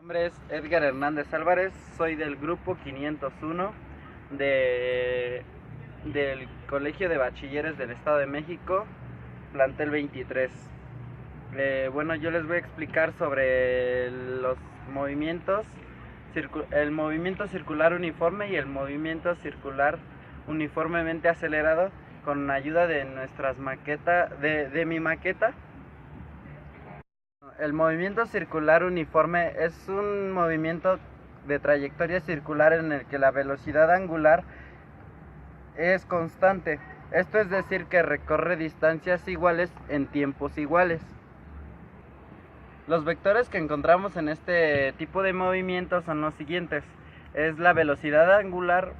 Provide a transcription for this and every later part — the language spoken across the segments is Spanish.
Mi nombre es Edgar Hernández Álvarez, soy del grupo 501 del Colegio de Bachilleres del Estado de México, plantel 23. Bueno, yo les voy a explicar sobre los movimientos, el movimiento circular uniforme y el movimiento circular uniformemente acelerado con ayuda de nuestras maquetas, de mi maqueta. El movimiento circular uniforme es un movimiento de trayectoria circular en el que la velocidad angular es constante. Esto es decir que recorre distancias iguales en tiempos iguales. Los vectores que encontramos en este tipo de movimiento son los siguientes: es la velocidad angular,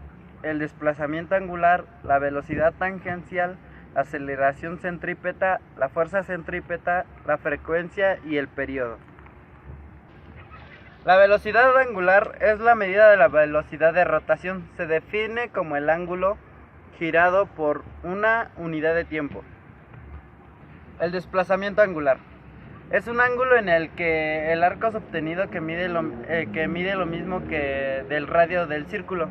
el desplazamiento angular, la velocidad tangencial, la aceleración centrípeta, la fuerza centrípeta, la frecuencia y el periodo. La velocidad angular es la medida de la velocidad de rotación. Se define como el ángulo girado por una unidad de tiempo. El desplazamiento angular es un ángulo en el que el arco es obtenido que mide lo mismo que del radio del círculo.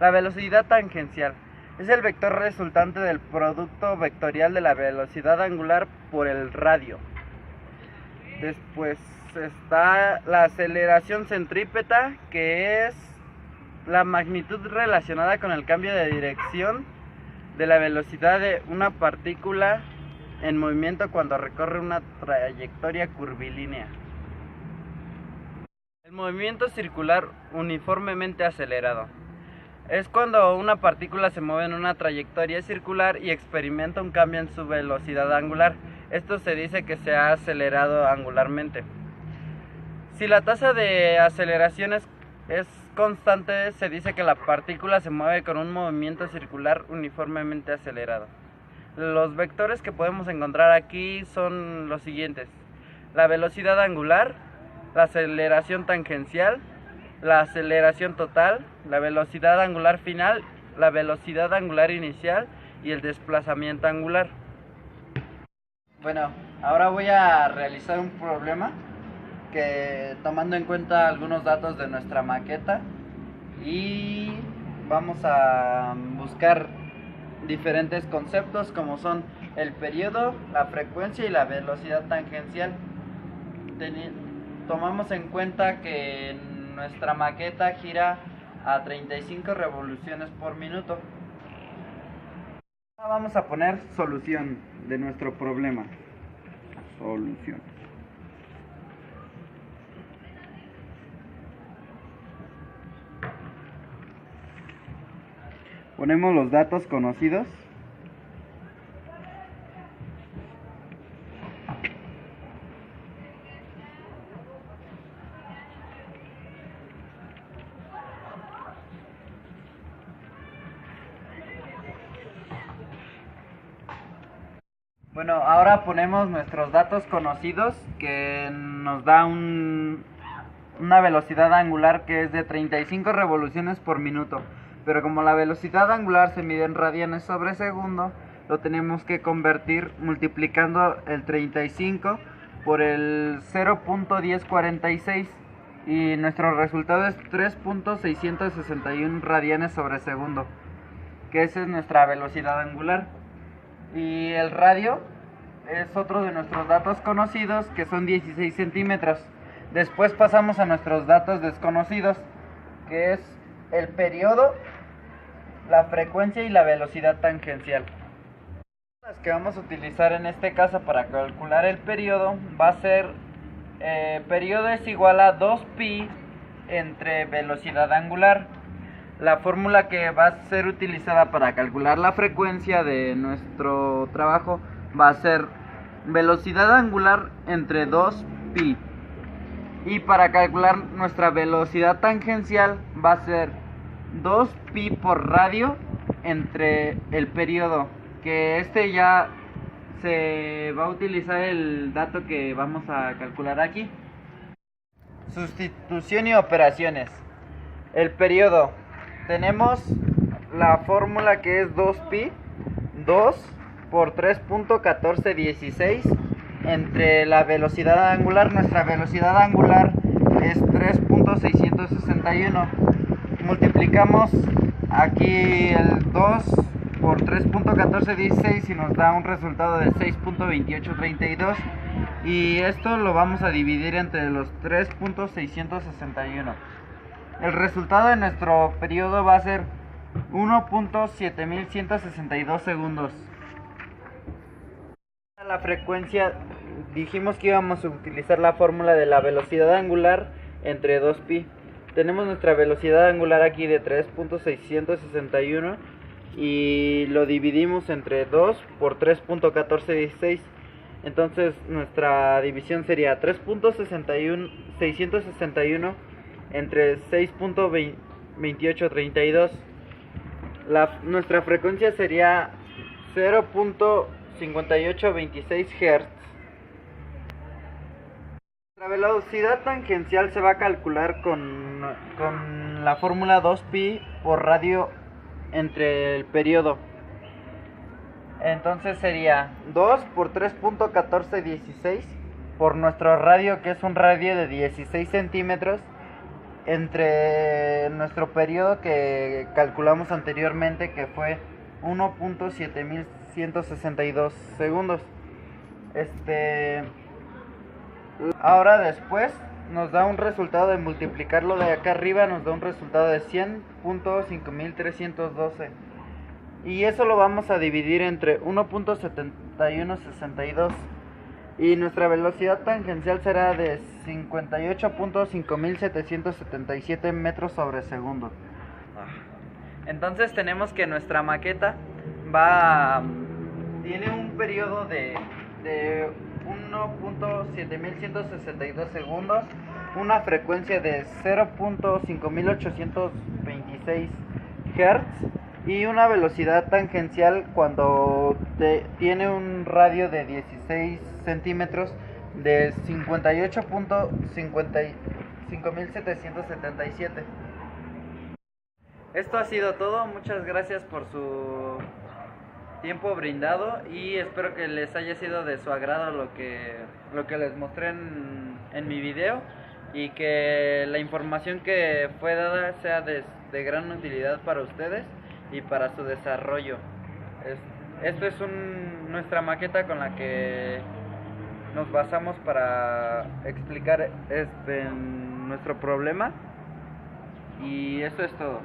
La velocidad tangencial es el vector resultante del producto vectorial de la velocidad angular por el radio. Después está la aceleración centrípeta, que es la magnitud relacionada con el cambio de dirección de la velocidad de una partícula en movimiento cuando recorre una trayectoria curvilínea. El movimiento circular uniformemente acelerado es cuando una partícula se mueve en una trayectoria circular y experimenta un cambio en su velocidad angular. Esto se dice que se ha acelerado angularmente. Si la tasa de aceleración es constante, se dice que la partícula se mueve con un movimiento circular uniformemente acelerado. Los vectores que podemos encontrar aquí son los siguientes: la velocidad angular, la aceleración tangencial, la aceleración total, la velocidad angular final, la velocidad angular inicial y el desplazamiento angular. Bueno, ahora voy a realizar un problema que, tomando en cuenta algunos datos de nuestra maqueta, y vamos a buscar diferentes conceptos como son el periodo, la frecuencia y la velocidad tangencial. Tomamos en cuenta que nuestra maqueta gira a 35 revoluciones por minuto. Ahora vamos a poner solución de nuestro problema. Solución. Ponemos los datos conocidos. Bueno, ahora ponemos nuestros datos conocidos, que nos da una velocidad angular que es de 35 revoluciones por minuto. Pero como la velocidad angular se mide en radianes sobre segundo, lo tenemos que convertir multiplicando el 35 por el 0.1046 y nuestro resultado es 3.661 radianes sobre segundo, que esa es nuestra velocidad angular. Y el radio es otro de nuestros datos conocidos, que son 16 centímetros. Después pasamos a nuestros datos desconocidos, que es el periodo, la frecuencia y la velocidad tangencial. Las que vamos a utilizar en este caso para calcular el periodo va a ser, periodo es igual a 2pi entre velocidad angular. La fórmula que va a ser utilizada para calcular la frecuencia de nuestro trabajo va a ser velocidad angular entre 2pi. Y para calcular nuestra velocidad tangencial va a ser 2pi por radio entre el periodo, que ya se va a utilizar el dato que vamos a calcular aquí. Sustitución y operaciones. El periodo, tenemos la fórmula que es 2pi, 2 por 3.1416 entre la velocidad angular. Nuestra velocidad angular es 3.661. Multiplicamos aquí el 2 por 3.1416 y nos da un resultado de 6.2832, y esto lo vamos a dividir entre los 3.661. El resultado de nuestro periodo va a ser 1.7162 segundos. La frecuencia, dijimos que íbamos a utilizar la fórmula de la velocidad angular entre 2pi. Tenemos nuestra velocidad angular aquí de 3.661 y lo dividimos entre 2 por 3.1416. Entonces nuestra división sería 3.661 entre 6.2832. Nuestra frecuencia sería 0.5826 Hz. La velocidad tangencial se va a calcular con la fórmula 2pi por radio entre el periodo. Entonces sería 2 por 3.1416 por nuestro radio, que es un radio de 16 centímetros, entre nuestro periodo que calculamos anteriormente, que fue 1.7162 segundos. Ahora después nos da un resultado de multiplicarlo de acá arriba, nos da un resultado de 100.5312. Y eso lo vamos a dividir entre 1.7162. Y nuestra velocidad tangencial será de 58.5777 metros sobre segundo. Entonces tenemos que nuestra maqueta tiene un periodo de 1.7162 segundos, una frecuencia de 0.5826 Hz y una velocidad tangencial cuando tiene un radio de 16 centímetros de 58.5777. Esto ha sido todo. Muchas gracias por su tiempo brindado y espero que les haya sido de su agrado lo que les mostré en mi video, y que la información que fue dada sea de gran utilidad para ustedes y para su desarrollo. Esto es nuestra maqueta con la que nos basamos para explicar nuestro problema, y eso es todo.